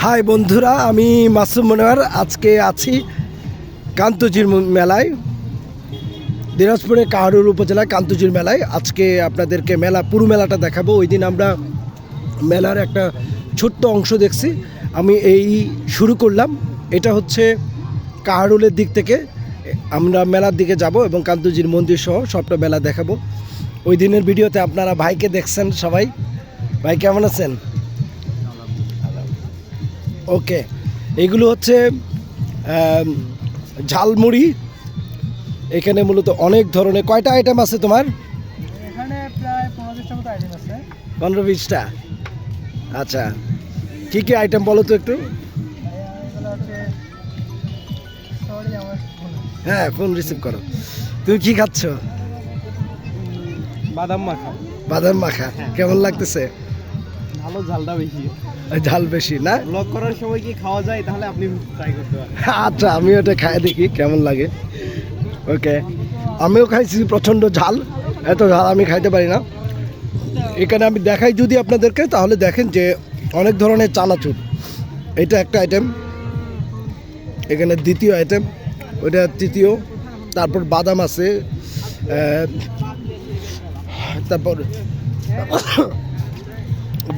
High বন্ধুরা, আমি মাসুম মনোয়ার। আজকে আছি কান্তজির মেলায়, দিনাজপুরের কাহারোল উপজেলায় কান্তজির মেলায়। আজকে আপনাদেরকে পুরো মেলাটা দেখাবো। ওই দিন আমরা মেলার একটা ছোট্ট অংশ দেখছি। আমি এই শুরু করলাম। এটা হচ্ছে কাহারোলের দিক থেকে আমরা মেলার দিকে যাব এবং কান্তজির মন্দির সহ সবটা মেলা দেখাবো। ওই দিনের ভিডিওতে আপনারা ভাইকে দেখছেন সবাই। ভাই কেমন আছেন? ওকে, এগুলো হচ্ছে ঝালমুড়ি। এখানে মূলত অনেক ধরনের, কয়টা আইটেম আছে তোমার? এখানে প্রায় 15-20টা মতো আইটেম আছে। 15-20টা? আচ্ছা, কী কী আইটেম বলো তো একটু। হ্যাঁ, ফোন রিসিভ করো। তুমি কি খাচ্ছ? বাদাম মাখা। বাদাম মাখা কেমন লাগতেছে? ভালো, ঝালটা বেশি। ঝাল বেশি না? ব্লগ করার সময় কি খাওয়া যায়? তাহলে আপনি ট্রাই করতে পারেন। আচ্ছা, আমি ওটা খাই দেখি কেমন লাগে। ওকে, আমিও খাইছি প্রচণ্ড ঝাল। এত ঝাল আমি খাইতে পারি না। এখানে আমি দেখাই যদি আপনাদেরকে, তাহলে দেখেন যে অনেক ধরনের চানাচুর। এটা একটা আইটেম, এখানে দ্বিতীয় আইটেম, ওইটা তৃতীয়। তারপর বাদাম আছে, তারপর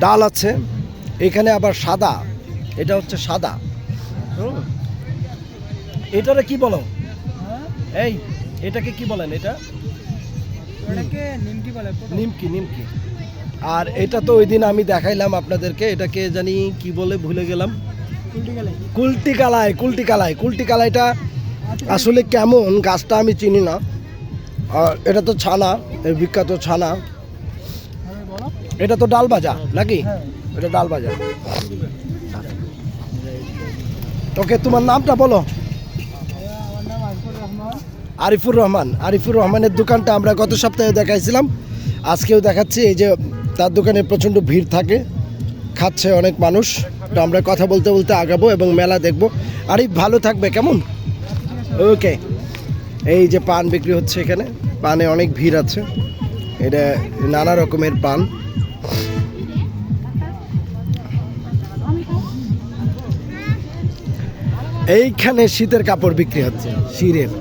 ডাল আছে। এখানে আবার সাদা, এটা হচ্ছে সাদা। এটারে কি বলো? এই এটাকে কি বলেন? এটাকে নিমকি বলে। নিমকি। আর এটা তো ওই দিন আমি দেখাইলাম আপনাদেরকে, এটাকে জানি কি বলে, ভুলে গেলাম। কুলটি কালাইটা আসলে কেমন গাছটা আমি চিনি না। আর এটা তো ছানা, এর বিখ্যাত ছানা। এটা তো ডাল ভাজা নাকি? এটা ডাল ভাজা। ওকে, তোমার নামটা বলো। আমার নাম আরিফুর রহমান। আরিফুর রহমানের দোকানটা আমরা গত সপ্তাহে দেখাইছিলাম, আজকেও দেখাচ্ছি। এই যে তার দোকানে প্রচণ্ড ভিড় থাকে, খাচ্ছে অনেক মানুষ। তো আমরা কথা বলতে বলতে আগাবো এবং মেলা দেখবো। আরিফ ভালো থাকবে, কেমন? ওকে, এই যে পান বিক্রি হচ্ছে এখানে, পানে অনেক ভিড় আছে। এটা নানা রকমের পান। এইখানে শীতের কাপড় বিক্রি হচ্ছে, শিরের।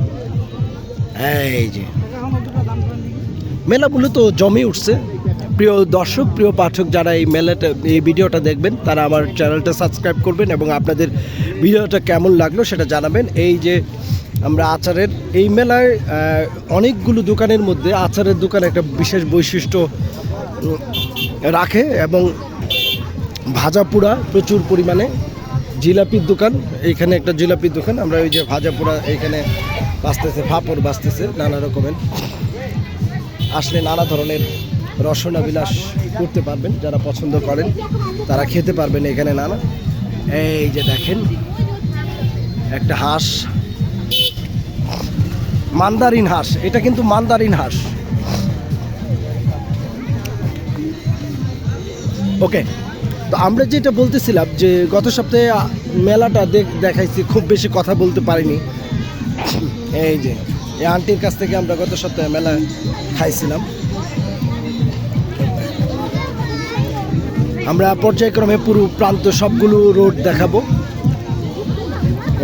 এই যে মেলা মূলত জমে উঠছে। প্রিয় দর্শক, প্রিয় পাঠক, যারা এই ভিডিওটা দেখবেন তারা আমার চ্যানেলটা সাবস্ক্রাইব করবেন এবং আপনাদের ভিডিওটা কেমন লাগলো সেটা জানাবেন। এই যে আমরা আচারের এই মেলায় অনেকগুলো দোকানের মধ্যে আচারের দোকান একটা বিশেষ বৈশিষ্ট্য রাখে এবং ভাজা পোড়া প্রচুর পরিমাণে। জিলাপির দোকান, এইখানে একটা জিলাপির দোকান। আমরা ওই যে ভাজা পোড়া এইখানে বাঁচতেছে, পাঁপড় বাঁচতেছে নানা রকমের। আসলে নানা ধরনের রসনা বিলাস করতে পারবেন, যারা পছন্দ করেন তারা খেতে পারবেন এখানে নানা। এই যে দেখেন একটা হাঁস, মান্দারিন হাঁস। এটা কিন্তু মান্দারিন হাঁস। ওকে, তো আমরা যেটা বলতেছিলাম যে গত সপ্তাহে মেলাটা দেখাইছি, খুব বেশি কথা বলতে পারিনি। এই যে এই আন্টির কাছ থেকে আমরা গত সপ্তাহে মেলা খাইছিলাম। আমরা পর্যায়ক্রমে পুরো প্রান্ত সবগুলো রোড দেখাবো।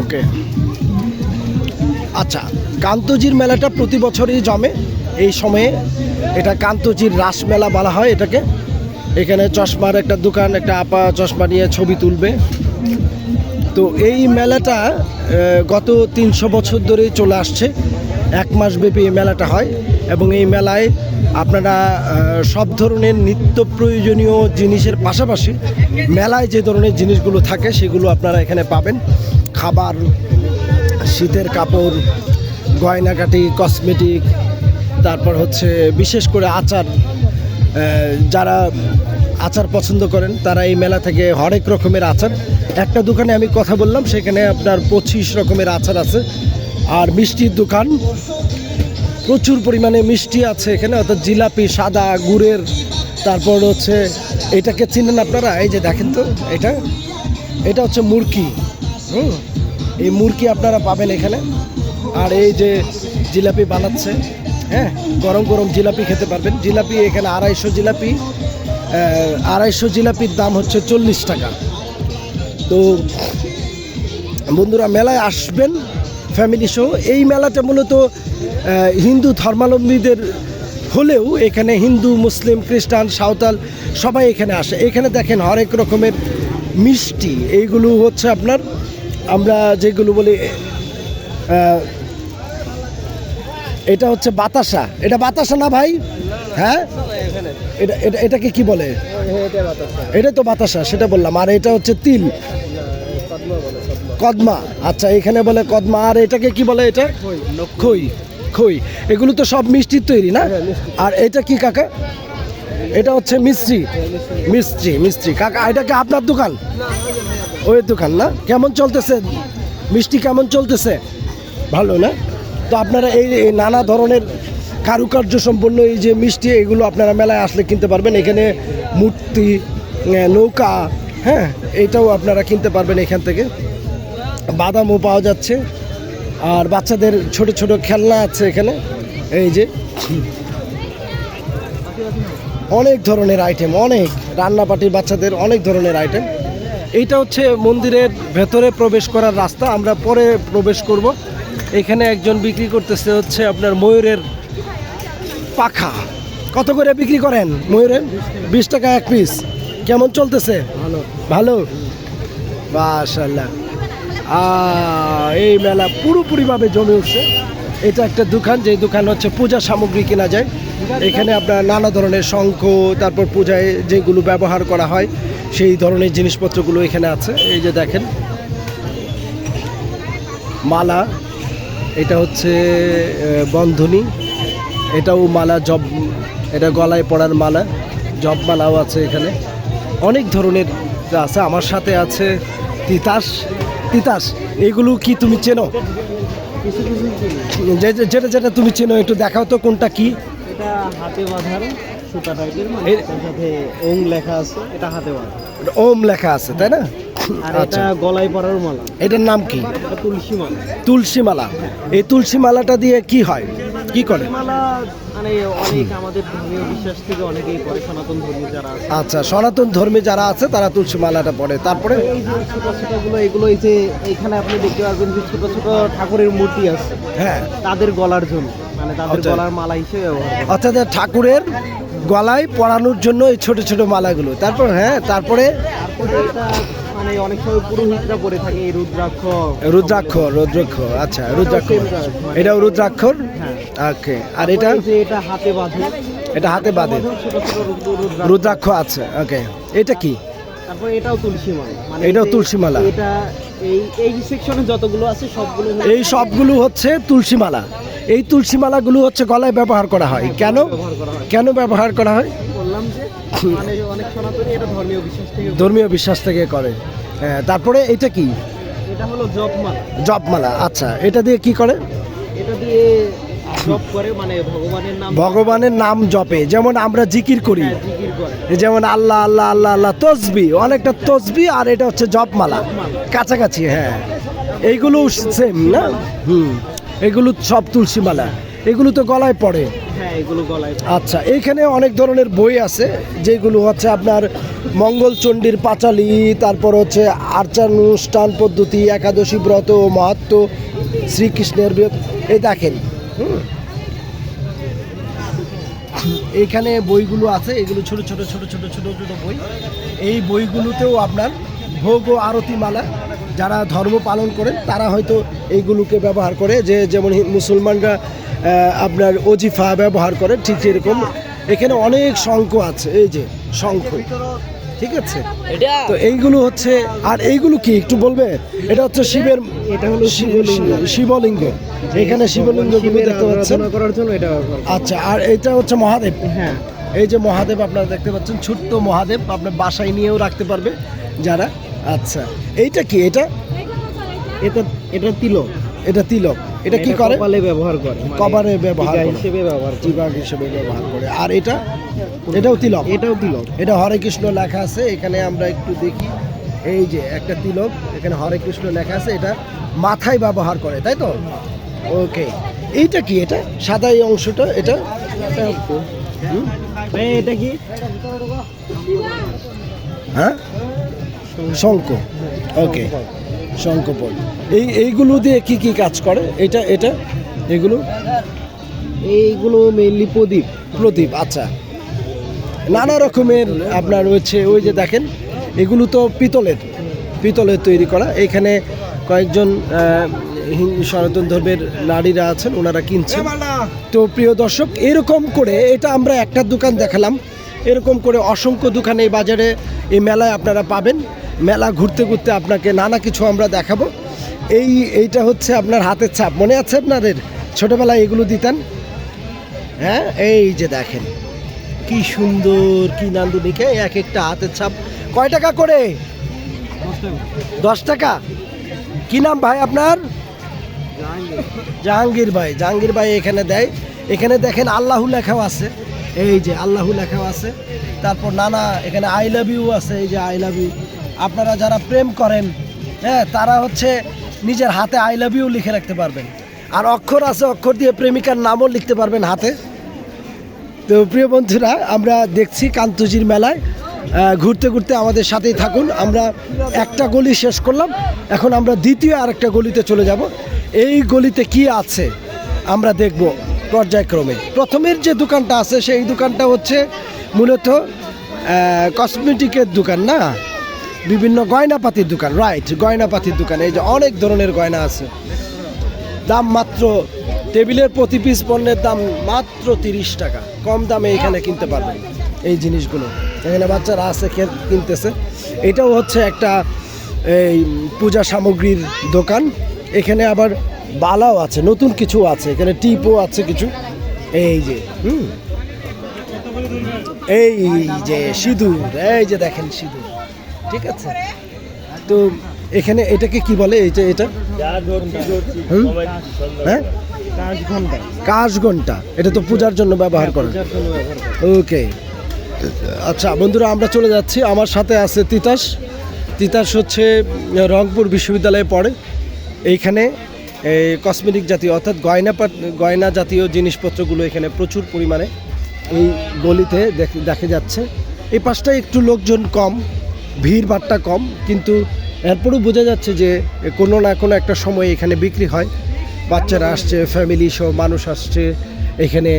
ওকে, আচ্ছা, কান্তজির মেলাটা প্রতি বছরই জমে এই সময়ে। এটা কান্তজির রাস মেলা বলা হয় এটাকে। এখানে চশমার একটা দোকান, একটা আপা চশমা নিয়ে ছবি তুলবে। তো এই মেলাটা গত 300 বছর ধরেই চলে আসছে। 1 মাস ব্যাপী এই মেলাটা হয় এবং এই মেলায় আপনারা সব ধরনের নিত্য প্রয়োজনীয় জিনিসের পাশাপাশি মেলায় যে ধরনের জিনিসগুলো থাকে সেগুলো আপনারা এখানে পাবেন। খাবার, শীতের কাপড়, গয়নাকাটি, কসমেটিক, তারপর হচ্ছে বিশেষ করে আচার। যারা আচার পছন্দ করেন তারা এই মেলা থেকে হরেক রকমের আচার। একটা দোকানে আমি কথা বললাম, সেখানে আপনার 25 রকমের আচার আছে। আর মিষ্টির দোকান, প্রচুর পরিমাণে মিষ্টি আছে এখানে, অর্থাৎ জিলাপি, সাদা গুড়ের। তারপর হচ্ছে এটাকে চিনেন আপনারা? এই যে দেখেন তো, এটা হচ্ছে মুরকি। এই মুরকি আপনারা পাবেন এখানে। আর এই যে জিলাপি বানাচ্ছে, হ্যাঁ, গরম গরম জিলাপি খেতে পারবেন। জিলাপি এখানে 250 জিলাপি 250 জিলাপির দাম হচ্ছে 40 টাকা। তো বন্ধুরা মেলায় আসবেন ফ্যামিলি সহ। এই মেলাটা মূলত হিন্দু ধর্মাবলম্বীদের হলেও এখানে হিন্দু, মুসলিম, খ্রিস্টান, সাঁওতাল সবাই এখানে আসে। এখানে দেখেন হরেক রকমের মিষ্টি, এইগুলো হচ্ছে আপনার আমরা যেগুলো বলি এটা হচ্ছে বাতাসা। এটা বাতাসা না ভাই? হ্যাঁ, এটা এটা এটাকে কি বলে? এটা তো বাতাসা, সেটা বললাম। আর এটা হচ্ছে তিল, কদমা। আচ্ছা, এখানে বলে কদমা। আর এটাকে কি বলে? এটা খই। খই, এগুলো তো সব মিষ্টির তৈরি না? আর এটা কি কাকা? এটা হচ্ছে মিষ্টি। মিষ্টি মিষ্টি কাকা, এটা কি আপনার দোকান? ওই দোকান না? কেমন চলতেছে মিষ্টি, কেমন চলতেছে? ভালো না? তো আপনারা এই নানা ধরনের কারুকার্য সম্পন্ন এই যে মিষ্টি, এগুলো আপনারা মেলায় আসলে কিনতে পারবেন। এখানে মূর্তি, নৌকা, হ্যাঁ, এইটাও আপনারা কিনতে পারবেন এখান থেকে। বাদামও পাওয়া যাচ্ছে, আর বাচ্চাদের ছোট ছোট খেলনা আছে এখানে। এই যে অনেক ধরনের আইটেম, অনেক রান্নাপাটির বাচ্চাদের অনেক ধরনের আইটেম। এইটা হচ্ছে মন্দিরের ভেতরে প্রবেশ করার রাস্তা, আমরা পরে প্রবেশ করব। এখানে একজন বিক্রি করতেছে হচ্ছে আপনার ময়ূরের পাখা। কত করে বিক্রি করেন ময়ূরের? 20 টাকা এক পিস। কেমন চলতেছে? ভালো। ভালো, মাশাআল্লাহ। এই মেলা পুরোপুরিভাবে জমে উঠছে। এটা একটা দোকান, যে দোকান হচ্ছে পূজা সামগ্রী কেনা যায়। এখানে আপনার নানা ধরনের শঙ্খ, তারপর পূজায় যেগুলো ব্যবহার করা হয় সেই ধরনের জিনিসপত্রগুলো এখানে আছে। এই যে দেখেন মালা, এটা হচ্ছে বন্ধনী, এটাও মালা, জব, এটা গলায় পরার মালা, জব মালাও আছে এখানে। অনেক ধরনের আছে। আমার সাথে আছে তিতাস। তিতাস, এগুলো কি তুমি চেনো? যেটা যেটা তুমি চেনো একটু দেখাও তো, কোনটা কি? এটা হাতে বাঁধার সুতা টাইপের, মানে এর সাথে ওম লেখা আছে। এটা হাতে বাঁধা, ওম লেখা আছে, তাই না? আর এটা গলায় পরার মালা। এটার নাম কি? এটা তুলসী মালা। তুলসী মালা। এই তুলসী মালাটা দিয়ে কি হয়, কি করে? মালা মানে অনেক আমাদের ধর্মীয় বিশ্বাস থেকে অনেকেই পরে, সনাতন ধর্মী যারা আছে। আচ্ছা, সনাতন ধর্মী যারা আছে তারা তুলসী মালাটা পড়ে। তারপরে এই যে ছোট ছোটগুলো, এগুলো এই যে এখানে আপনি দেখতে পারবেন যে ছোট ছোট ঠাকুরের মূর্তি আছে, হ্যাঁ, তাদের গলার জন্য, মানে তাদের আচ্ছা। গলার মালা হিসেবে ব্যবহার করে। অর্থাৎ ঠাকুরের গলায় পরানোর জন্য এই ছোট ছোট মালাগুলো। তারপর হ্যাঁ, তারপরে তারপরে এটা মানে অনেক সময় পুরোহিতরা পরে থাকে এই রুদ্রাক্ষ। রুদ্রাক্ষর। রুদ্রাক্ষ, আচ্ছা, রুদ্রাক্ষর, এটাও রুদ্রাক্ষর। হ্যাঁ। ওকে। আর এটা? এই যে এটা হাতে বাঁধে। এটা হাতে বাঁধে, ছোট ছোট রুদ্রাক্ষ। রুদ্রাক্ষ আছে। ওকে। এটা কি? তারপর এটাও তুলসী মালা, মানে এটাও এই যে তুলসী মালা। এটা এই এই সেকশনে যতগুলো আছে সবগুলো এই সবগুলো হচ্ছে তুলসী মালা। এই তুলসী মালাগুলো হচ্ছে গলায় ব্যবহার করা হয়। কেন ব্যবহার করা হয়। কেন ব্যবহার করা হয়? বললাম যে মানে অনেক সনাতনী এটা ধর্মীয় বিশ্বাস থেকে। ধর্মীয় বিশ্বাস থেকে করে। হ্যাঁ। তারপরে এটা কি? এটা হলো জপমালা। জপমালা। আচ্ছা, এটা দিয়ে কি করে? এটা দিয়ে জপ করে, মানে ভগবানের নাম। ভগবানের নাম জপে, যেমন আমরা জিকির করি, হ্যাঁ, জিকির করে। যেমন আল্লাহ আল্লাহ আল্লাহ আল্লাহ, তসবি, অনেকটা তসবি। আর এটা হচ্ছে জপমালা, কাছাকাছি। হ্যাঁ, এইগুলো সেম না? এগুলো সব তুলসী মালা। এগুলো তো গলায় পড়ে। হ্যাঁ, এগুলো গলায়। আচ্ছা, এইখানে অনেক ধরনের বই আছে, যেগুলো হচ্ছে আপনার মঙ্গলচণ্ডীর পাঁচালী, তারপর হচ্ছে আচারানুষ্ঠান পদ্ধতি, একাদশী ব্রত ও মাহাত্ম্য, শ্রীকৃষ্ণের এই দেখেন। এইখানে বইগুলো আছে, এগুলো ছোট ছোট ছোট ছোট ছোট ছোট বই। এই বইগুলোতেও আপনার ভোগ ও আরতি মালা, যারা ধর্ম পালন করেন তারা হয়তো এইগুলোকে ব্যবহার করে, যে যেমন মুসলমানরা আপনার ওজিফা ব্যবহার করে, ঠিক এরকম এখানে অনেক শঙ্খ আছে। এই যে শঙ্খ, ঠিক আছে? তো এইগুলো হচ্ছে, আর এইগুলো কি একটু বলবে? এটা হচ্ছে শিবের, এটা হলো শিবলিঙ্গ। শিবলিঙ্গ। এখানে শিবলিঙ্গগুলো দেখতে পাচ্ছেন করার জন্য এটা ব্যবহার করে। আচ্ছা, আর এটা হচ্ছে মহাদেব। হ্যাঁ, এই যে মহাদেব আপনারা দেখতে পাচ্ছেন, ছোট্ট মহাদেব, আপনার বাসায় নিয়েও রাখতে পারবে যারা। আচ্ছা, এইটা কি? এটা এটা এটা তিলক। এটা তিলক। এটা কি করে? কপালে ব্যবহার করে, মানে কপালে ব্যবহার টিকা করে, হিসেবে ব্যবহার করে। টিকা হিসেবে ব্যবহার করে। আর এটা? এটাও তিলক। এটাও তিলক। এটা হরে কৃষ্ণ লেখা আছে এখানে, আমরা একটু দেখি। এই যে একটা তিলক, এখানে হরে কৃষ্ণ লেখা আছে, এটা মাথায় ব্যবহার করে, তাই তো? ওকে। এইটা কি? এটা সাদা এই অংশটা, এটা ভাই এটা কি? হ্যাঁ, শঙ্খ। ওকে, শঙ্খপদ। এইগুলো দিয়ে কি কি কাজ করে? এটা এগুলো এইগুলো মেইনলি প্রদীপ। প্রদীপ, আচ্ছা। নানা রকমের আপনার রয়েছে, ওই যে দেখেন এগুলো তো পিতলের তৈরি করা। এখানে কয়েকজন হিন্দু সনাতন ধর্মের নারীরা আছেন, ওনারা কিনছেন। তো প্রিয় দর্শক, এরকম করে এটা আমরা একটা দোকান দেখালাম, এরকম করে অসংখ্য দোকান এই বাজারে, এই মেলায় আপনারা পাবেন। মেলা ঘুরতে ঘুরতে আপনাকে নানা কিছু আমরা দেখাবো। এইটা হচ্ছে আপনার হাতের ছাপ, মনে আছে আপনাদের ছোটবেলায় এগুলো দিতেন? হ্যাঁ, এই যে দেখেন কি সুন্দর, কি নান্দনিকে এক একটা হাতের ছাপ। কয় টাকা করে? 10 টাকা। কি নাম ভাই আপনার? জাহাঙ্গীর ভাই এখানে দেয়। এখানে দেখেন আল্লাহু লেখাও আছে, এই যে আল্লাহু লেখাও আছে। তারপর নানা এখানে আই লাভ ইউ আছে, এই যে আই লাভ ইউ। আপনারা যারা প্রেম করেন, হ্যাঁ, তারা হচ্ছে নিজের হাতে আই লাভ ইউ লিখে রাখতে পারবেন। আর অক্ষর আছে, অক্ষর দিয়ে প্রেমিকার নামও লিখতে পারবেন হাতে। তো প্রিয় বন্ধুরা, আমরা দেখছি কান্তজির মেলায় ঘুরতে ঘুরতে আমাদের সাথেই থাকুন। আমরা একটা গলি শেষ করলাম, এখন আমরা দ্বিতীয় আরেকটা গলিতে চলে যাব। এই গলিতে কি আছে আমরা দেখব পর্যায়ক্রমে। প্রথমের যে দোকানটা আছে সেই দোকানটা হচ্ছে মূলত কসমেটিকের দোকান, না, বিভিন্ন গয়নাপাতির দোকান। রাইট, গয়নাপাতির দোকান। এই যে অনেক ধরনের গয়না আছে, দাম মাত্র, টেবিলের প্রতি পিস পণ্যের দাম মাত্র 30 টাকা। কম দামে এখানে কিনতে পারবেন এই জিনিসগুলো। এখানে বাচ্চারা আছে, কিনতেছে। এটাও হচ্ছে একটা এই পূজা সামগ্রীর দোকান। এখানে আবার বালাও আছে, নতুন কিছু আছে, এখানে টিপও আছে কিছু। এই যে এই যে সিঁদুর, এই যে দেখেন সিঁদুর, ঠিক আছে। তো এখানে এটাকে কি বলে? এটা হ্যাঁ, কাশঘণ্টা। এটা তো পূজার জন্য ব্যবহার করে। ওকে, আচ্ছা বন্ধুরা, আমরা চলে যাচ্ছি। আমার সাথে আছে তিতাস হচ্ছে রংপুর বিশ্ববিদ্যালয়ে পড়ে। এইখানে এই কসমেটিক জাতীয় অর্থাৎ গয়না জাতীয় জিনিসপত্রগুলো এখানে প্রচুর পরিমাণে এই গলিতে দেখা যাচ্ছে। এই পাশটায় একটু লোকজন কম, ভিড় ভাট্টা কম, কিন্তু এরপরও বোঝা যাচ্ছে যে কোনো না কোনো একটা সময় এখানে বিক্রি হয়। বাচ্চারা আসছে, ফ্যামিলি সহ মানুষ আসছে এখানে,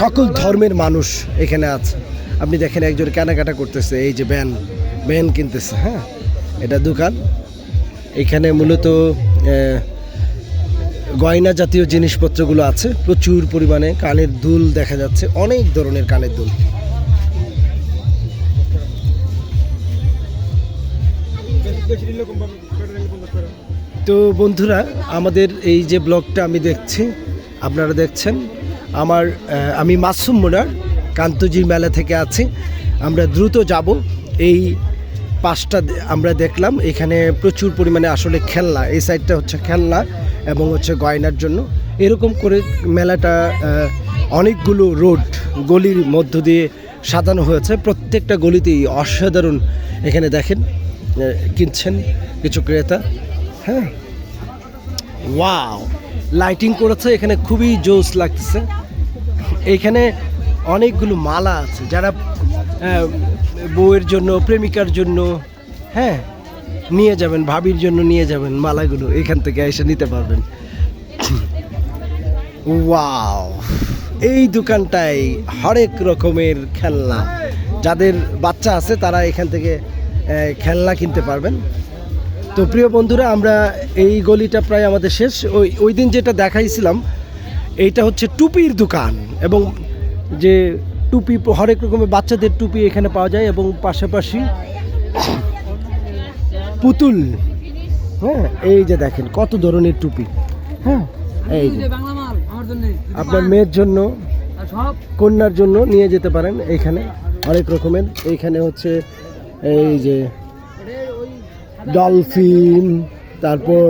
সকল ধর্মের মানুষ এখানে আছে। আপনি দেখেন একজন কেনাকাটা করতেছে, এই যে ব্যান কিনতেছে। হ্যাঁ, এটা দোকান। এখানে মূলত গয়না জাতীয় জিনিসপত্রগুলো আছে প্রচুর পরিমাণে। কানের দুল দেখা যাচ্ছে, অনেক ধরনের কানের দুল। তো বন্ধুরা, আমাদের এই যে ব্লগটা আমি দেখছি, আপনারা দেখছেন, আমি মাসুম মুনার কান্তজির মেলা থেকে আছি। আমরা দ্রুত যাব। এই পাশটা আমরা দেখলাম, এখানে প্রচুর পরিমাণে আসলে খেলনা, এই সাইডটা হচ্ছে খেলনা এবং হচ্ছে গয়নার জন্য। এরকম করে মেলাটা অনেকগুলো গলির মধ্য দিয়ে সাজানো হয়েছে। প্রত্যেকটা গলিতেই অসাধারণ, এখানে দেখেন কিনছেন কিছু ক্রেতা। হ্যাঁ, ওয়াও, লাইটিং করেছে এখানে, খুবই জোস লাগতেছে। এখানে অনেকগুলো মালা আছে, যারা বউয়ের জন্য, প্রেমিকার জন্য, হ্যাঁ, নিয়ে যাবেন, ভাবির জন্য নিয়ে যাবেন, মালাগুলো এখান থেকে এসে নিতে পারবেন। ওয়াও, এই দোকানটায় হরেক রকমের খেলনা, যাদের বাচ্চা আছে তারা এখান থেকে খেলনা কিনতে পারবেন। তো প্রিয় বন্ধুরা, আমরা এই গলিটা প্রায় আমাদের শেষ। ওই দিন যেটা দেখাইছিলাম, এইটা হচ্ছে টুপির দোকান, এবং যে টুপি, হরেক রকমের বাচ্চাদের টুপি এখানে পাওয়া যায়, এবং পাশাপাশি পুতুল। হ্যাঁ, এই যে দেখেন কত ধরনের টুপি। হ্যাঁ, এই যে আপনার মেয়ের জন্য, কন্যার জন্য নিয়ে যেতে পারেন এখানে অনেক রকমের। এইখানে হচ্ছে এই যে ডলফিন, তারপর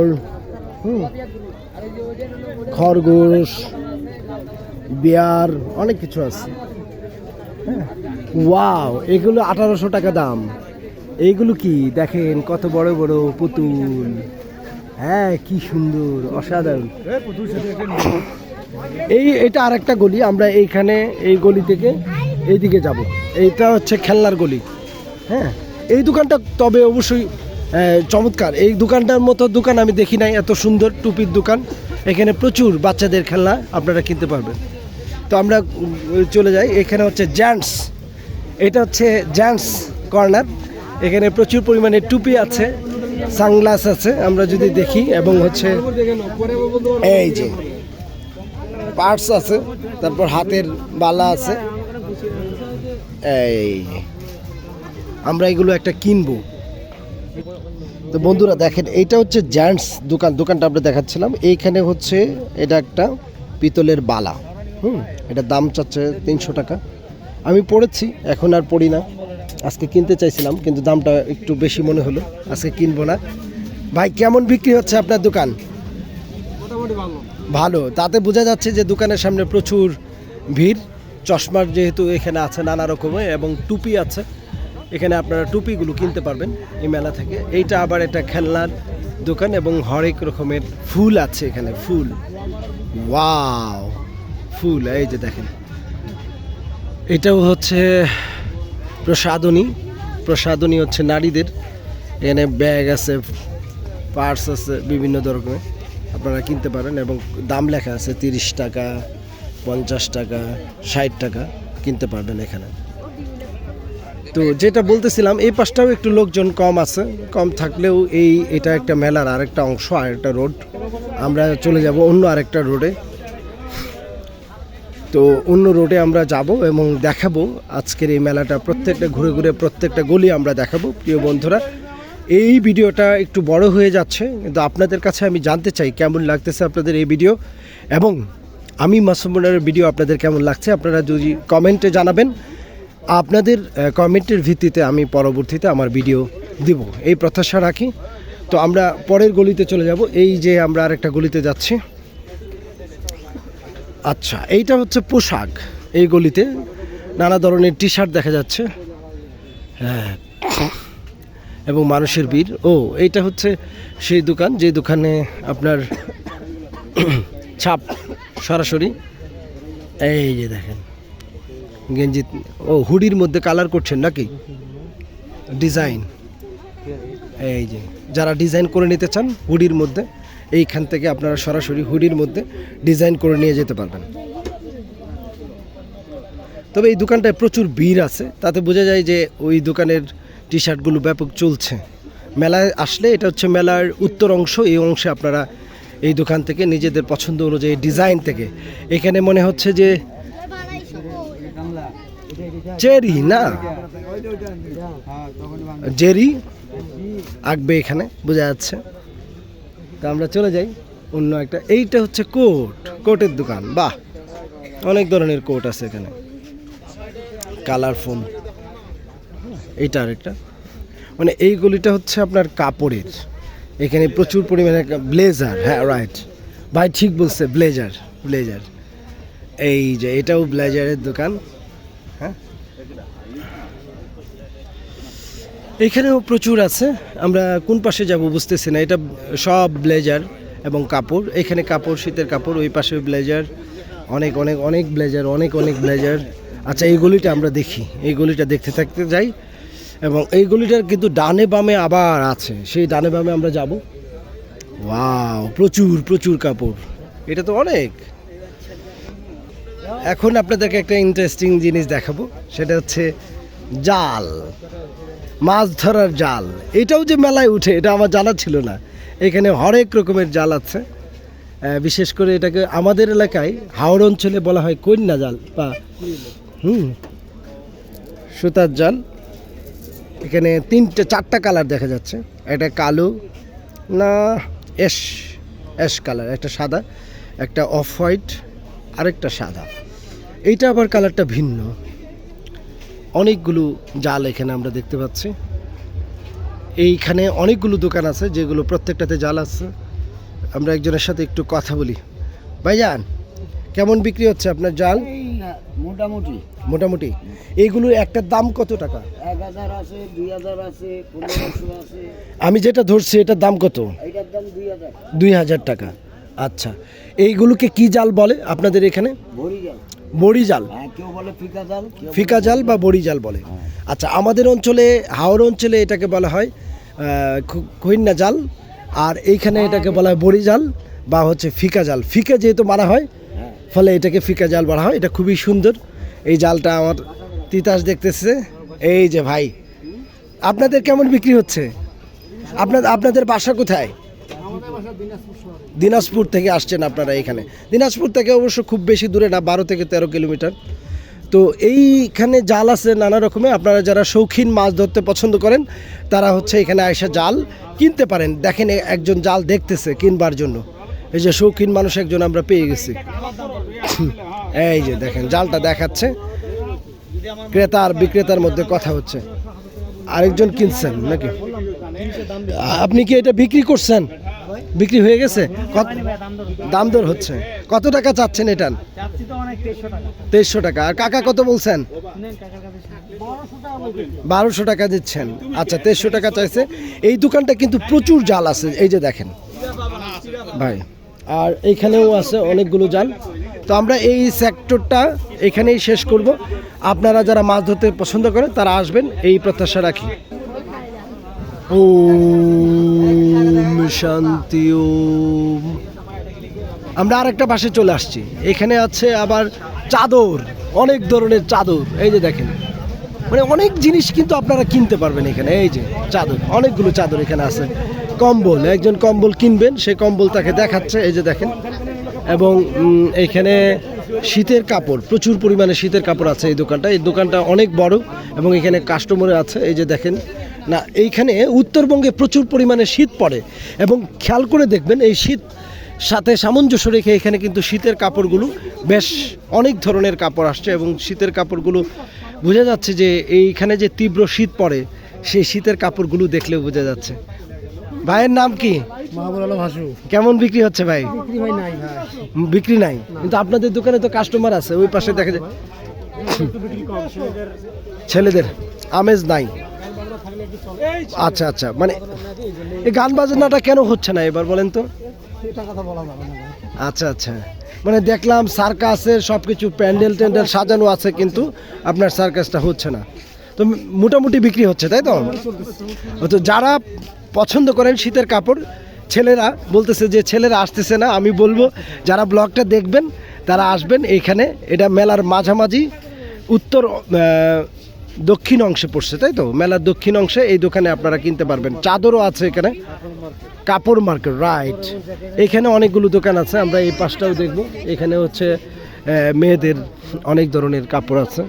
খরগোশ, বিয়ার, অনেক কিছু আছে। হ্যাঁ, ওয়াও, এগুলো 1800 টাকা দাম। এইগুলো কি দেখেন, কত বড় বড় পুতুল। হ্যাঁ, কি সুন্দর, অসাধারণ। এটা আরেকটা গলি, আমরা এইখানে এই গলি থেকে এইদিকে যাব। এইটা হচ্ছে খেলনার গলি। হ্যাঁ, এই দোকানটা তবে অবশ্যই চমৎকার। এই দোকানটার মতো দোকান আমি দেখি নাই, এত সুন্দর টুপির দোকান। এখানে প্রচুর বাচ্চাদের খেলনা আপনারা কিনতে পারবেন। তো আমরা চলে যাই, এখানে হচ্ছে জেন্টস, এটা হচ্ছে জেন্টস কর্নার। এখানে প্রচুর পরিমাণে টুপি আছে, সানগ্লাস আছে আমরা যদি দেখি, এবং হচ্ছে এই যে পার্টস আছে, তারপর হাতের বালা আছে। এই আমরা এগুলো একটা কিনবো। তো বন্ধুরা দেখেন, এইটা হচ্ছে জেন্টস দোকান, দোকানটা আমরা দেখাচ্ছিলাম। এইখানে হচ্ছে এটা একটা পিতলের বালা, এটার দাম চাচ্ছে 300 টাকা। আমি পড়েছি, এখন আর পড়ি না। আজকে কিনতে চাইছিলাম কিন্তু দামটা একটু বেশি মনে হলো, আজকে কিনবো না। ভাই কেমন বিক্রি হচ্ছে আপনার দোকান? মোটামুটি ভালো। ভালো, তাতে বোঝা যাচ্ছে যে দোকানের সামনে প্রচুর ভিড়। চশমার যেহেতু এখানে আছে নানা রকমের, এবং টুপি আছে, এখানে আপনারা টুপিগুলো কিনতে পারবেন এই মেলা থেকে। এইটা আবার একটা খেলনার দোকান, এবং হরেক রকমের ফুল আছে এখানে, ফুল, ওয়াও ফুল। এই যে দেখেন, এটাও হচ্ছে প্রসাধনী, প্রসাধনী হচ্ছে নারীদের। এখানে ব্যাগ আছে, পার্স আছে, বিভিন্ন ধরনের আপনারা কিনতে পারেন, এবং দাম লেখা আছে 30 টাকা, 50 টাকা, 60 টাকা কিনতে পারবেন এখানে। তো যেটা বলতেছিলাম, এই পাশটাও একটু লোকজন কম আছে, কম থাকলেও এটা একটা মেলার আরেকটা অংশ, আরেকটা রোড। আমরা চলে যাব অন্য আরেকটা রোডে। তো অন্য রোডে আমরা যাব এবং দেখাবো আজকের এই মেলাটা, প্রত্যেকটা ঘুরে ঘুরে প্রত্যেকটা গলি আমরা দেখাবো। প্রিয় বন্ধুরা, এই ভিডিওটা একটু বড় হয়ে যাচ্ছে, কিন্তু আপনাদের কাছে আমি জানতে চাই কেমন লাগতেছে আপনাদের এই ভিডিও, এবং আমি মাসুম মুন্নার ভিডিও আপনাদের কেমন লাগছে আপনারা যদি কমেন্টে জানাবেন। আপনাদের কমেন্টের ভিত্তিতে আমি পরবর্তীতে আমার ভিডিও দিব, এই প্রত্যাশা রাখি। তো আমরা পরের গলিতে চলে যাব। এই যে আমরা আরেকটা গলিতে যাচ্ছি। আচ্ছা, এইটা হচ্ছে পোশাক। এই গলিতে নানা ধরনের টি শার্ট দেখা যাচ্ছে, হ্যাঁ, এবং মানুষের ভিড়। এইটা হচ্ছে সেই দোকান যে দোকানে আপনার ছাপ সরাসরি। এই যে দেখেন গেঞ্জি, হুডির মধ্যে কালার করছেন নাকি, ডিজাইন। এই যে যারা ডিজাইন করে নিতে চান হুডির মধ্যে, এইখান থেকে আপনারা সরাসরি হুডির মধ্যে ডিজাইন করে নিয়ে যেতে পারবেন। তবে এই দোকানটায় প্রচুর ভিড় আছে, তাতে বোঝা যায় যে ওই দোকানের টি শার্টগুলো ব্যাপক চলছে। মেলায় আসলে এটা হচ্ছে মেলার উত্তর অংশ, এই অংশে আপনারা এই দোকান থেকে নিজেদের পছন্দ অনুযায়ী ডিজাইন থেকে, এখানে মনে হচ্ছে যে চেরি না, জেরি আঁকবে এখানে বোঝা যাচ্ছে। তা আমরা চলে যাই অন্য একটা। এইটা হচ্ছে কোটের দোকান। বাহ, অনেক ধরনের কোট আছে এখানে, কালারফুল। এইটা আরেকটা, মানে এই গলিটা হচ্ছে আপনার কাপড়ের। এখানে প্রচুর পরিমাণে ব্লেজার, হ্যাঁ রাইট ভাই, ঠিক বলছে, ব্লেজার। এই যে এটাও ব্লেজারের দোকান। হ্যাঁ, এখানেও প্রচুর আছে। আমরা কোন পাশে যাব বুঝতেছি না। এটা সব ব্লেজার এবং কাপড়। এখানে কাপড়, শীতের কাপড়, ওই পাশে ব্লেজার, অনেক অনেক অনেক ব্লেজার, অনেক ব্লেজার। আচ্ছা, এই গলিটা আমরা দেখি, এই গলিটা দেখতে থাকতে যাই, এবং এই গলিটার কিন্তু ডানে বামে আবার আছে, সেই ডানে বামে আমরা যাব। ওয়াও, প্রচুর কাপড়, এটা তো অনেক। এখন আপনাদেরকে একটা ইন্টারেস্টিং জিনিস দেখাবো, সেটা হচ্ছে জাল, মাছ ধরার জাল। এটাও যে মেলায় উঠে এটা আমার জানা ছিল না। এখানে হরেক রকমের জাল আছে, বিশেষ করে এটাকে আমাদের এলাকায় হাওড় অঞ্চলে বলা হয় কন্যা জাল বা সুতার জাল। এখানে 4টা কালার দেখা যাচ্ছে, একটা কালো না অ্যাশ কালার, একটা সাদা, একটা অফ হোয়াইট, আরেকটা সাদা। এইটা আবার কালারটা ভিন্ন। অনেকগুলো জাল এখানে আমরা দেখতে পাচ্ছি। এইখানে অনেকগুলো দোকান আছে যেগুলো প্রত্যেকটাতে জাল আছে। আমরা একজনের সাথে একটু কথা বলি। ভাইজান, কেমন বিক্রি হচ্ছে আপনার জাল? মোটামুটি। এইগুলো একটার দাম কত টাকা? 1000 আছে, 2000 আছে, 1500 আছে। আমি যেটা ধরছি এটার দাম কত? এটার দাম 2000। 2000 টাকা। আচ্ছা, এইগুলোকে কি জাল বলে আপনাদের এখানে? ভরি জাল। বড়ি জাল, হ্যাঁ, কেউ বলে ফিকা জাল, কেউ বলে- ফিকা জাল বা বড়ি জাল বলে। আচ্ছা, আমাদের অঞ্চলে হাওর অঞ্চলে এটাকে বলা হয় খৈন্না জাল, আর এইখানে এটাকে বলা হয় বড়ি জাল বা হচ্ছে ফিকা জাল। ফিকা যেহেতু মারা হয়, হ্যাঁ। ফলে এটাকে ফিকা জাল বলা হয়। এটা খুবই সুন্দর। এই জালটা আমার তিতাস দেখতেছে। এই যে ভাই, আপনাদের কেমন বিক্রি হচ্ছে? আপনাদের বাসা কোথায়? দিনাজপুর থেকে আসছেন আপনারা এখানে। দিনাজপুর থেকে অবশ্য খুব বেশি দূরে না, 12 থেকে 13 কিলোমিটার। তো এইখানে জাল আছে নানা রকমের। আপনারা যারা শৌখিন মাছ ধরতে পছন্দ করেন তারা হচ্ছে এখানে আইসা জাল কিনতে পারেন। দেখেন একজন জাল দেখতেছে কিনবার জন্য। এই যে শৌখিন মানুষ একজন আমরা পেয়ে গেছি। এই যে দেখেন জালটা দেখাচ্ছে, ক্রেতা আর বিক্রেতার মধ্যে কথা হচ্ছে। আরেকজন কিনছেন নাকি? আপনি কি এটা বিক্রি করছেন? বিক্রি হয়ে গেছে? দাম দর হচ্ছে। কত টাকা চাচ্ছেন এটা? 2300 টাকা। আর কাকা কত বলছেন? 1200 টাকা দিচ্ছেন। আচ্ছা, 2300 টাকা চাইছে। এই দোকানটা কিন্তু প্রচুর জাল আছে, এই যে দেখেন ভাই। আর এইখানেও আছে অনেকগুলো জাল। তো আমরা এই সেক্টরটা এখানেই শেষ করব। আপনারা যারা মাছ ধরতে পছন্দ করেন তারা আসবেন, এই প্রত্যাশা রাখি। ওম শান্তি ওম। আমরা আরেকটা পাশে চলে আসছি। এখানে আছে আবার চাদর, অনেক ধরনের চাদর। এই যে দেখেন, মানে অনেক জিনিস কিন্তু আপনারা কিনতে পারবেন এখানে। এই যে চাদর, অনেকগুলো চাদর এখানে আছে। কম্বল, একজন কম্বল কিনবেন, সেই কম্বল তাকে দেখাচ্ছে। এই যে দেখেন। এবং এখানে শীতের কাপড়, প্রচুর পরিমাণে শীতের কাপড় আছে এই দোকানটা। এই দোকানটা অনেক বড় এবং এখানে কাস্টমার আছে। এই যে দেখেন না, এইখানে উত্তরবঙ্গে প্রচুর পরিমাণে শীত পড়ে এবং খেয়াল করে দেখবেন এই শীত সাথে সামঞ্জস্য রেখে এখানে কিন্তু শীতের কাপড়গুলো বেশ অনেক ধরনের কাপড় আসছে এবং শীতের কাপড়গুলো বোঝা যাচ্ছে যে এইখানে যে তীব্র শীত পড়ে সেই শীতের কাপড়গুলো দেখলেও বোঝা যাচ্ছে। ভাইয়ের নাম কি? মাহবুব আলম হাসু। কেমন বিক্রি হচ্ছে ভাই? বিক্রি হয় নাই ভাই। বিক্রি নাই, কিন্তু আপনাদের দোকানে তো কাস্টমার আছে। ওই পাশে দেখা যায় ছেলেদের আমেজ নাই। আচ্ছা আচ্ছা, মানে এই গান বাজনাটা কেন হচ্ছে না এবার বলেন তো? আচ্ছা আচ্ছা, মানে দেখলাম সার্কাসের সব কিছু প্যান্ডেল ট্যান্ডেল সাজানো আছে, কিন্তু আপনার সার্কাসটা হচ্ছে না। তো মোটামুটি বিক্রি হচ্ছে, তাই তো? তো যারা পছন্দ করেন শীতের কাপড়, ছেলেরা বলতেছে যে ছেলেরা আসতেছে না। আমি বলবো যারা ব্লগটা দেখবেন তারা আসবেন এইখানে। এটা মেলার মাঝামাঝি উত্তর দক্ষিণ অংশে পড়ছে, তাই তো? মেলার দক্ষিণ অংশে এই দোকানে আপনারা কিনতে পারবেন। চাদরও আছে এখানে, কাপড় মার্কেট, রাইট। এখানে অনেকগুলো দোকান আছে। আমরা এই পাশটাও দেখব। এখানে হচ্ছে মেয়েদের অনেক ধরনের কাপড় আছে।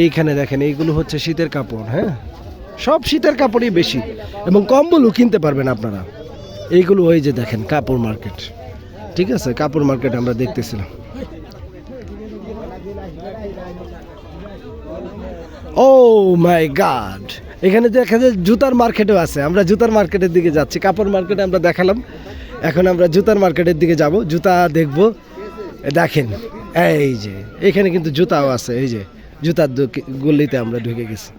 এইখানে দেখেন, এইগুলো হচ্ছে শীতের কাপড়। হ্যাঁ, সব শীতের কাপড়ই বেশি এবং কম্বলও কিনতে পারবেন আপনারা। এইগুলো ওই যে দেখেন কাপড় মার্কেট, ঠিক আছে? কাপড় মার্কেট আমরা দেখতেছিলাম। ও মাই গড, এখানে দেখা যায় জুতার মার্কেটও আছে। আমরা জুতার মার্কেটের দিকে যাচ্ছি। কাপড় মার্কেটে আমরা দেখালাম, এখন আমরা জুতার মার্কেটের দিকে যাব, জুতা দেখব। দেখেন এই যে এখানে কিন্তু জুতাও আছে। এই যে জুতার গলিতে আমরা ঢুকে গেছি।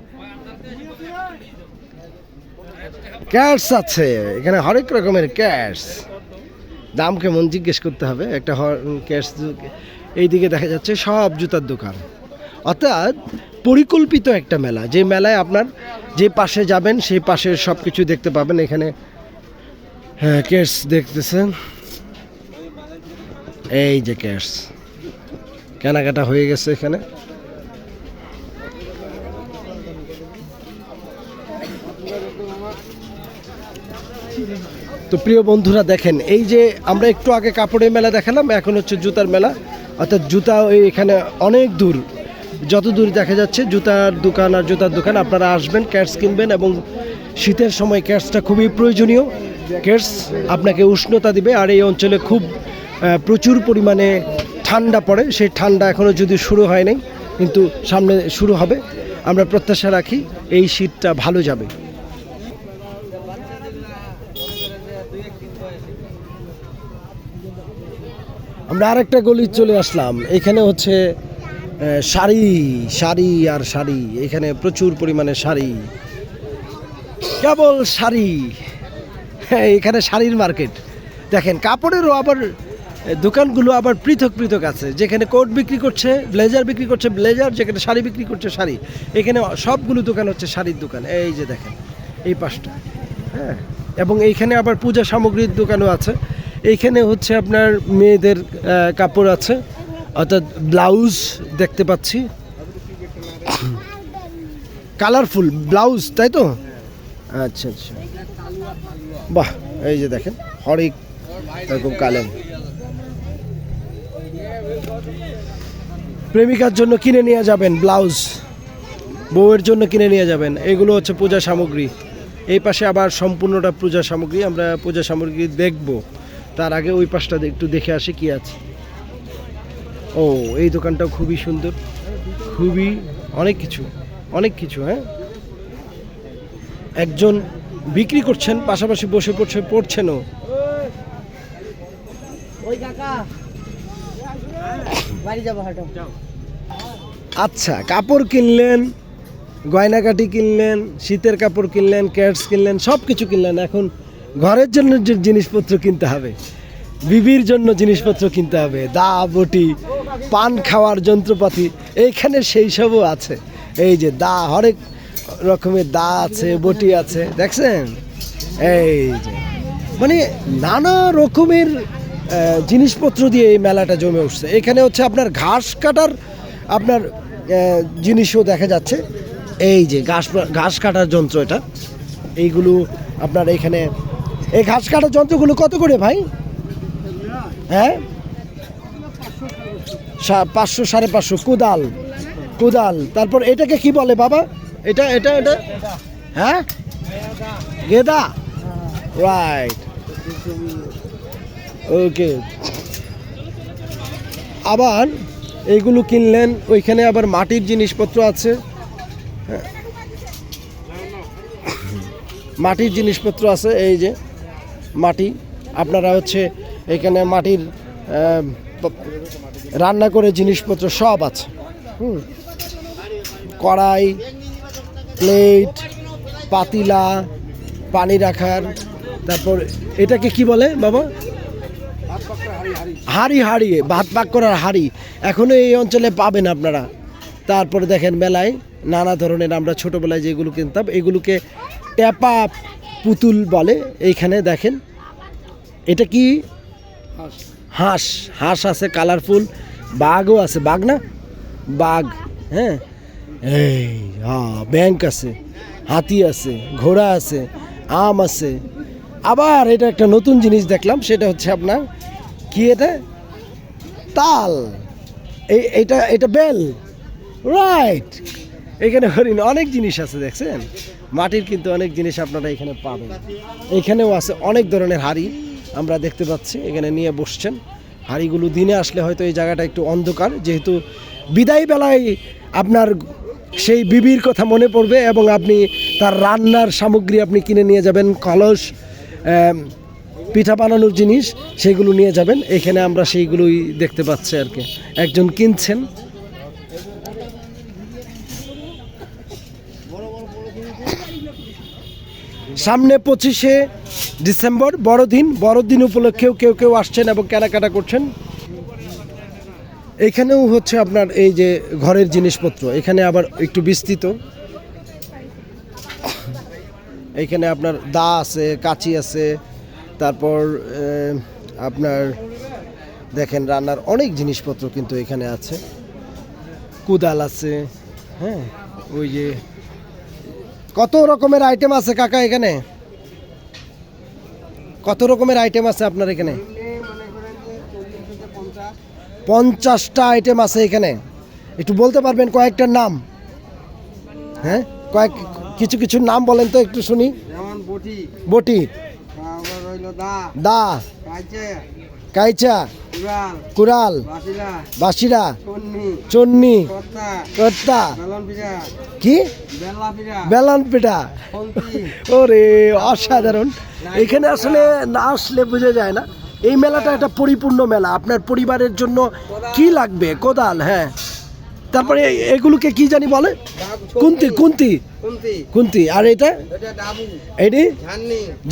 ক্যাটস আছে এখানে, হরেক রকমের ক্যাটস। দাম কেমন জিজ্ঞেস করতে হবে। একটা ক্যাটস এইদিকে দেখা যাচ্ছে সব জুতার দোকান। অর্থাৎ পরিকল্পিত একটা মেলা, যে মেলায় আপনার যে পাশে যাবেন সেই পাশে সব কিছু দেখতে পাবেন। এখানে হ্যাঁ ক্যাটস দেখতেছেন, এই যে ক্যাটস কেনাকাটা হয়ে গেছে এখানে। তো প্রিয় বন্ধুরা দেখেন, এই যে আমরা একটু আগে কাপড়ের মেলা দেখালাম, এখন হচ্ছে জুতার মেলা। অর্থাৎ জুতা এখানে অনেক দূর, যত দূর দেখা যাচ্ছে জুতার দোকান আর জুতার দোকান। আপনারা আসবেন, ক্যাটস কিনবেন এবং শীতের সময় ক্যাটসটা খুবই প্রয়োজনীয়। ক্যাটস আপনাকে উষ্ণতা দিবে। আর এই অঞ্চলে খুব প্রচুর পরিমাণে ঠান্ডা পড়ে, সেই ঠান্ডা এখনও যদি শুরু হয় নাই, কিন্তু সামনে শুরু হবে। আমরা প্রত্যাশা রাখি এই শীতটা ভালো যাবে। আমরা আরেকটা গলি চলে আসলাম। এখানে হচ্ছে শাড়ি, শাড়ি আর শাড়ি। এখানে প্রচুর পরিমাণে শাড়ি, কেবল শাড়ি। হ্যাঁ, এখানে শাড়ির মার্কেট। দেখেন কাপড়েরও আবার দোকানগুলো আবার পৃথক পৃথক আছে, যেখানে কোট বিক্রি করছে, ব্লেজার বিক্রি করছে ব্লেজার, যেখানে শাড়ি বিক্রি করছে শাড়ি। এখানে সবগুলো দোকান হচ্ছে শাড়ির দোকান। এই যে দেখেন এই পাশটা, হ্যাঁ। এবং এইখানে আবার পূজা সামগ্রীর দোকানও আছে। এইখানে হচ্ছে আপনার মেয়েদের কাপড় আছে, অর্থাৎ ব্লাউজ দেখতে পাচ্ছি, কালারফুল ব্লাউজ, তাই তো? আচ্ছা আচ্ছা, বাহ। এই যে দেখেন হরেক এরকম কালার। প্রেমিকার জন্য কিনে নিয়ে যাবেন ব্লাউজ, বউয়ের জন্য কিনে নিয়ে যাবেন। এগুলো হচ্ছে পূজা সামগ্রী। এই পাশে আবার সম্পূর্ণটা পূজা সামগ্রী। আমরা পূজা সামগ্রী দেখব, তার আগে ওই পাশটা একটু দেখে আসি কি আছে। ও, এই দোকানটাও খুবই সুন্দর, খুবই অনেক কিছু, হ্যাঁ। একজন বিক্রি করছেন, পাশাপাশি বসে পড়ছেনও। ওই কাকা বাড়ি যাবো, হাঁটো। আচ্ছা, কাপড় কিনলেন, গয়নাকাটি কিনলেন, শীতের কাপড় কিনলেন, ক্যাটস কিনলেন, সব কিছু কিনলেন। এখন ঘরের জন্য যে জিনিসপত্র কিনতে হবে, বিবির জন্য জিনিসপত্র কিনতে হবে, দা বটি, পান খাওয়ার যন্ত্রপাতি, এইখানে সেই সবও আছে। এই যে দা, হরেক রকমের দা আছে, বটি আছে, দেখছেন? এই যে মানে নানা রকমের জিনিসপত্র দিয়ে এই মেলাটা জমে উঠছে। এখানে হচ্ছে আপনার ঘাস কাটার আপনার জিনিসও দেখা যাচ্ছে। এই যে ঘাস কাটার যন্ত্র, এটা এইগুলো আপনার এখানে। এই ঘাস কাটার যন্ত্রগুলো কত করে ভাই? হ্যাঁ, 500 550। কোদাল। তারপর এটাকে কি বলে বাবা? এটা এটা এটা হ্যাঁ, গেদা, রাইট, ওকে। আবার এইগুলো কিনলেন। ওইখানে আবার মাটির জিনিসপত্র আছে, মাটির জিনিসপত্র আছে। এই যে মাটি, আপনারা হচ্ছে এখানে মাটির রান্না করে জিনিসপত্র সব আছে। কড়াই, প্লেট, পাতিলা, পানি রাখার। তারপর এটাকে কি বলে বাবা? হাঁড়ি, ভাত পাক করার হাঁড়ি। এখনো এই অঞ্চলে পাবেন আপনারা। তারপরে দেখেন মেলায় নানা ধরনের, আমরা ছোটোবেলায় যেগুলো কিনতাম এগুলোকে ট্যাপা পুতুল বলে। এইখানে দেখেন এটা কি? হাঁস আছে, কালারফুল। বাঘও আছে, বাঘ না, বাঘ, হ্যাঁ। এই ব্যাংক আছে, হাতি আছে, ঘোড়া আছে, আম আছে। আবার এটা একটা নতুন জিনিস দেখলাম, সেটা হচ্ছে আপনার কি, এটা তাল, এটা বেল, রাইট। এখানে হরিণ, অনেক জিনিস আছে, দেখছেন? মাটির কিন্তু অনেক জিনিস আপনারা এখানে পাবেন। এখানেও আছে অনেক ধরনের হাঁড়ি, আমরা দেখতে পাচ্ছি এখানে নিয়ে বসছেন। হাঁড়িগুলো দিনে আসলে হয়তো এই জায়গাটা একটু অন্ধকার, যেহেতু বিদায় বেলায় আপনার সেই বিবির কথা মনে পড়বে এবং আপনি তার রান্নার সামগ্রী আপনি কিনে নিয়ে যাবেন, কলস, পিঠা বানানোর জিনিস, সেগুলো নিয়ে যাবেন। এখানে আমরা সেইগুলোই দেখতে পাচ্ছি আর কি। একজন কিনছেন। সামনে 25শে ডিসেম্বর বড়দিন উপলক্ষেও কেউ আসছেন এবং কেনাকাটা করছেন। এখানেও হচ্ছে আপনার এই যে ঘরের জিনিসপত্র, এখানে আবার একটু বিস্তৃত। এইখানে আপনার দা আছে, কাঁচি আছে, তারপর আপনার দেখেন রান্নার অনেক জিনিসপত্র কিন্তু এখানে আছে। কোদাল আছে, হ্যাঁ। ওই যে কত রকমের আইটেম আছে কাকা এখানে? কত রকমের আইটেম আছে আপনার এখানে? 50টা আইটেম আছে এখানে। একটু বলতে পারবেন কয়েকটার নাম? হ্যাঁ, কিছু নাম বলেন তো একটু শুনি। যেমন বটি, দা, কাইচা, কুড়াল, বাসিরা, চন্নি, কর্তা, কি বেলন পিঠা। ওরে অসাধারণ! এখানে আসলে না আসলে বোঝা যায় না। এই মেলাটা একটা পরিপূর্ণ মেলা। আপনার পরিবারের জন্য কি লাগবে? কোদাল, হ্যাঁ, তারপরে এগুলোকে কি জানি বলে? কুন্তি কুন্তি কুন্তি। আর এটা এটি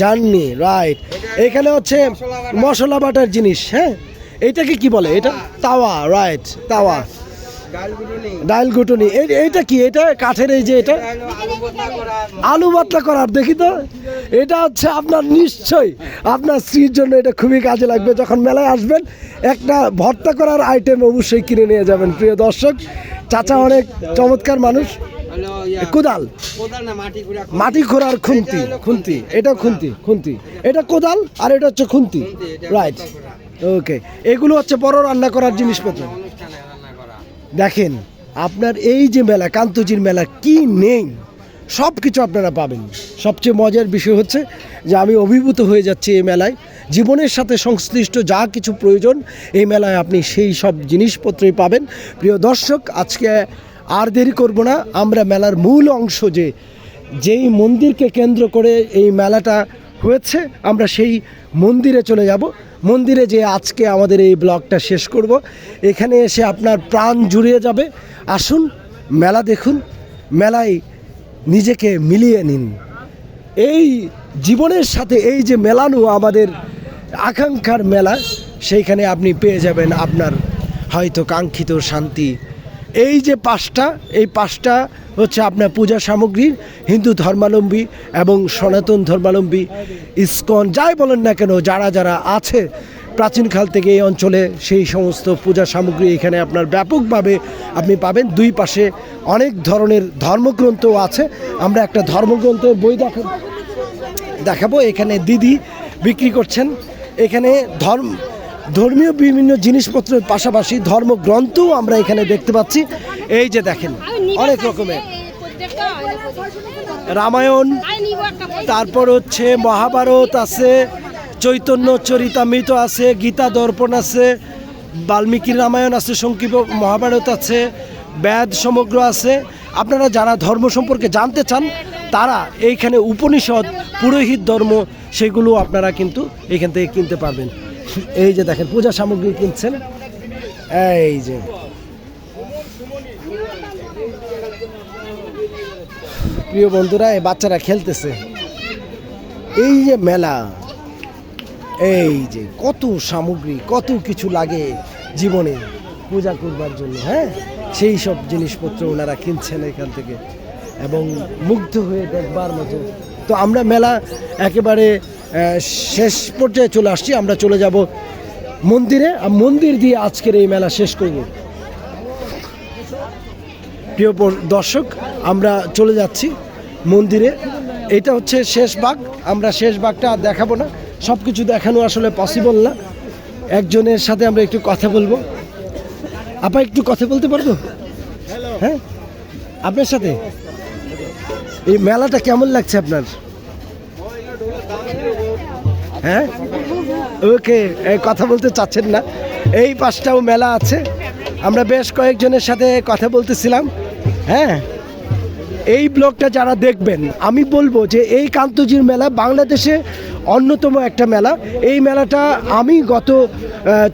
জাননি, রাইট। এখানে হচ্ছে মশলা বাটার জিনিস। হ্যাঁ, এটাকে কি বলে? এটা তাওয়া, রাইট, তাওয়া, ডাল ঘুটুনি। এইটা কি? এটা কাঠের, এই যে এটা আলু ভর্তা করার, দেখি তো। এটা হচ্ছে আপনার, নিশ্চয়ই আপনার স্ত্রীর জন্য এটা খুবই কাজে লাগবে। যখন মেলায় আসবেন একটা ভর্তা করার আইটেম অবশ্যই কিনে নিয়ে যাবেন। প্রিয় দর্শক, চাচা অনেক চমৎকার মানুষ। কোদাল, মাটি খোঁড়ার খুন্তি, খুন্তি, এটা খুন্তি, খুন্তি, এটা কোদাল, আর এটা হচ্ছে খুন্তি, রাইট, ওকে। এগুলো হচ্ছে বড় রান্না করার জিনিসপত্র। দেখেন, আপনার এই যে মেলা, কান্তজির মেলা, কি নেই সব কিছু আপনারা পাবেন। সবচেয়ে মজার বিষয় হচ্ছে যে আমি অভিভূত হয়ে যাচ্ছি এই মেলায়। জীবনের সাথে সংশ্লিষ্ট যা কিছু প্রয়োজন এই মেলায় আপনি সেই সব জিনিসপত্রই পাবেন। প্রিয় দর্শক, আজকে আর দেরি করব না, আমরা মেলার মূল অংশ যেই মন্দিরকে কেন্দ্র করে এই মেলাটা হয়েছে, আমরা সেই মন্দিরে চলে যাব। মন্দিরে যে আজকে আমাদের এই ব্লগটা শেষ করব। এখানে এসে আপনার প্রাণ জুড়িয়ে যাবে। আসুন, মেলা দেখুন, মেলায় নিজেকে মিলিয়ে নিন। এই জীবনের সাথে এই যে মেলানো আমাদের আকাঙ্ক্ষার মেলা, সেইখানে আপনি পেয়ে যাবেন আপনার হয়তো কাঙ্ক্ষিত শান্তি। এই যে পাঁচটা হচ্ছে আপনার পূজা সামগ্রী, হিন্দু ধর্মাবলম্বী এবং সনাতন ধর্মাবলম্বী, ইসকন, যাই বলেন না কেন, যারা যারা আছে প্রাচীনকাল থেকে এই অঞ্চলে, সেই সমস্ত পূজা সামগ্রী এখানে আপনার ব্যাপকভাবে আপনি পাবেন। দুই পাশে অনেক ধরনের ধর্মগ্রন্থও আছে। আমরা একটা ধর্মগ্রন্থের বই দেখাবো। এখানে দিদি বিক্রি করছেন। এখানে ধর্মীয় বিভিন্ন জিনিসপত্রের পাশাপাশি ধর্মগ্রন্থও আমরা এখানে দেখতে পাচ্ছি। এই যে দেখেন, অনেক রকমের রামায়ণ, তারপর হচ্ছে মহাভারত আছে, চৈতন্য চরিতামৃত আছে, গীতা দর্পণ আছে, বাল্মীকির রামায়ণ আছে, সংক্ষিপ্ত মহাভারত আছে, বেদ সমগ্র আছে। আপনারা যারা ধর্ম সম্পর্কে জানতে চান তারা এইখানে উপনিষদ, পুরোহিত ধর্ম, সেগুলো আপনারা কিন্তু এখান থেকে কিনতে পারবেন। এই যে দেখেন, পূজা সামগ্রী কিনছেন। এই যে প্রিয় বন্ধুরা, এই বাচ্চারা খেলতেছে। এই যে মেলা, এই যে কত সামগ্রী, কত কিছু লাগে জীবনে পূজা করবার জন্য। হ্যাঁ, সেই সব জিনিসপত্র ওনারা কিনছেন এখান থেকে, এবং মুগ্ধ হয়ে দেখবার মতো। তো আমরা মেলা একেবারে শেষ পর্যায়ে চলে আসছি। আমরা চলে যাব মন্দিরে, মন্দির দিয়ে আজকের এই মেলা শেষ করব। প্রিয় দর্শক, আমরা চলে যাচ্ছি মন্দিরে। এটা হচ্ছে শেষ ভাগ। আমরা শেষ ভাগটা আর দেখাবো না, সব কিছু দেখানো আসলে পসিবল না। একজনের সাথে আমরা একটু কথা বলবো। আপা, একটু কথা বলতে পারবো? হ্যাঁ, আপনার সাথে। এই মেলাটা কেমন লাগছে আপনার? হ্যাঁ, ওকে, কথা বলতে চাচ্ছেন না। এই পাশটাও মেলা আছে। আমরা বেশ কয়েকজনের সাথে কথা বলতেছিলাম। হ্যাঁ, এই ব্লগটা যারা দেখবেন, আমি বলবো যে এই কান্তজির মেলা বাংলাদেশে অন্যতম একটা মেলা। এই মেলাটা আমি গত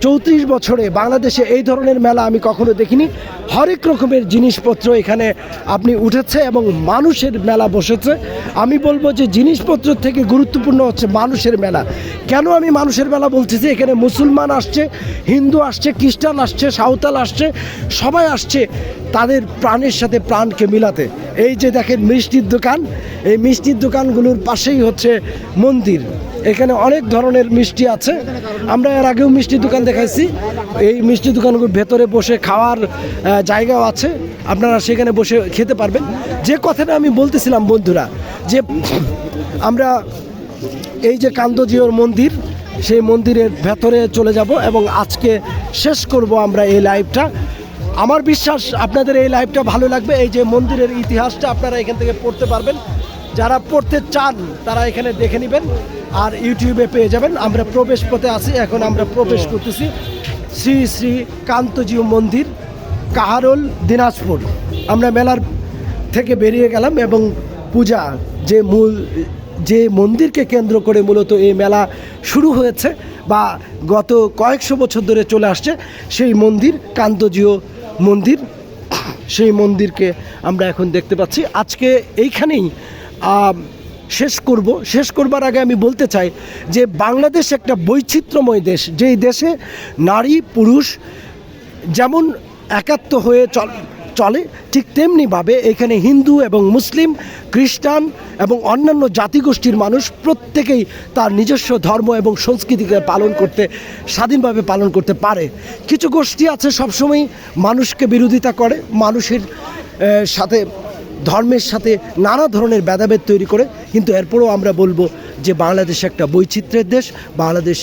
34 বছরে বাংলাদেশে এই ধরনের মেলা আমি কখনো দেখিনি। হরেক রকমের জিনিসপত্র এখানে আপনি উঠেছে এবং মানুষের মেলা বসেছে। আমি বলবো যে জিনিসপত্র থেকে গুরুত্বপূর্ণ হচ্ছে মানুষের মেলা। কেন আমি মানুষের মেলা বলতেছি? এখানে মুসলমান আসছে, হিন্দু আসছে, খ্রিস্টান আসছে, সাঁওতাল আসছে, সবাই আসছে তাদের প্রাণের সাথে প্রাণকে মিলাতে। এই যে দেখেন মিষ্টির দোকান, এই মিষ্টির দোকানগুলোর পাশেই হচ্ছে মন্দির। এখানে অনেক ধরনের মিষ্টি আছে। আমরা এর আগেও মিষ্টির দোকান দেখাইছি। এই মিষ্টি দোকানগুলোর ভেতরে বসে খাওয়ার জায়গাও আছে, আপনারা সেখানে বসে খেতে পারবেন। যে কথাটা আমি বলতেছিলাম বন্ধুরা, যে আমরা এই যে কান্তজিওর মন্দির, সেই মন্দিরের ভেতরে চলে যাব এবং আজকে শেষ করব আমরা এই লাইভটা। আমার বিশ্বাস আপনাদের এই লাইভটা ভালো লাগবে। এই যে মন্দিরের ইতিহাসটা আপনারা এখান থেকে পড়তে পারবেন। যারা পড়তে চান তারা এখানে দেখে নেবেন, আর ইউটিউবে পেয়ে যাবেন। আমরা প্রবেশ পথে আছি, এখন আমরা প্রবেশ করতেছি শ্রী শ্রী কান্তজিও মন্দির, কাহারোল, দিনাজপুর। আমরা মেলার থেকে বেরিয়ে গেলাম এবং পূজা যে মন্দিরকে কেন্দ্র করে মূলত এই মেলা শুরু হয়েছে বা গত কয়েকশো বছর ধরে চলে আসছে, সেই মন্দির কান্তজিও মন্দির, সেই মন্দিরকে আমরা এখন দেখতে পাচ্ছি। আজকে এইখানেই শেষ করবার আগে আমি বলতে চাই যে বাংলাদেশ একটা বৈচিত্র্যময় দেশ, যেই দেশে নারী পুরুষ যেমন একাত্ম হয়ে চলে, ঠিক তেমনিভাবে এখানে হিন্দু এবং মুসলিম, খ্রিস্টান এবং অন্যান্য জাতিগোষ্ঠীর মানুষ প্রত্যেকেই তার নিজস্ব ধর্ম এবং সংস্কৃতিকে স্বাধীনভাবে পালন করতে পারে। কিছু গোষ্ঠী আছে সবসময় মানুষকে বিরোধিতা করে, মানুষের সাথে ধর্মের সাথে নানা ধরনের ভেদাভেদ তৈরি করে, কিন্তু এরপরও আমরা বলবো যে বাংলাদেশ একটা বৈচিত্র্যের দেশ। বাংলাদেশ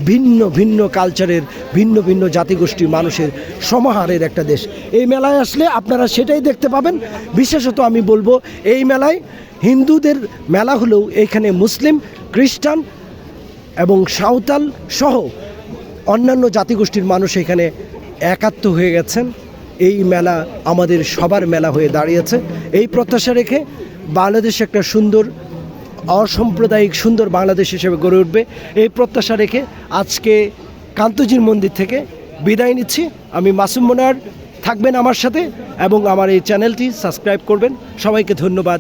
ভিন্ন ভিন্ন কালচারের, ভিন্ন ভিন্ন জাতিগোষ্ঠীর মানুষের সমাহারের একটা দেশ। এই মেলায় আসলে আপনারা সেটাই দেখতে পাবেন। বিশেষত আমি বলবো এই মেলায় হিন্দুদের মেলা হলেও এখানে মুসলিম, খ্রিস্টান এবং সাঁওতাল সহ অন্যান্য জাতিগোষ্ঠীর মানুষ এখানে একাত্ম হয়ে গেছেন। এই মেলা আমাদের সবার মেলা হয়ে দাঁড়িয়েছে। এই প্রত্যাশা রেখে বাংলাদেশ একটা সুন্দর অসাম্প্রদায়িক সুন্দর বাংলাদেশ হিসেবে গড়ে উঠবে, এই প্রত্যাশা রেখে আজকে কান্তজির মন্দির থেকে বিদায় নিচ্ছি। আমি মাসুম মোনার, থাকবেন আমার সাথে এবং আমার এই চ্যানেলটি সাবস্ক্রাইব করবেন। সবাইকে ধন্যবাদ।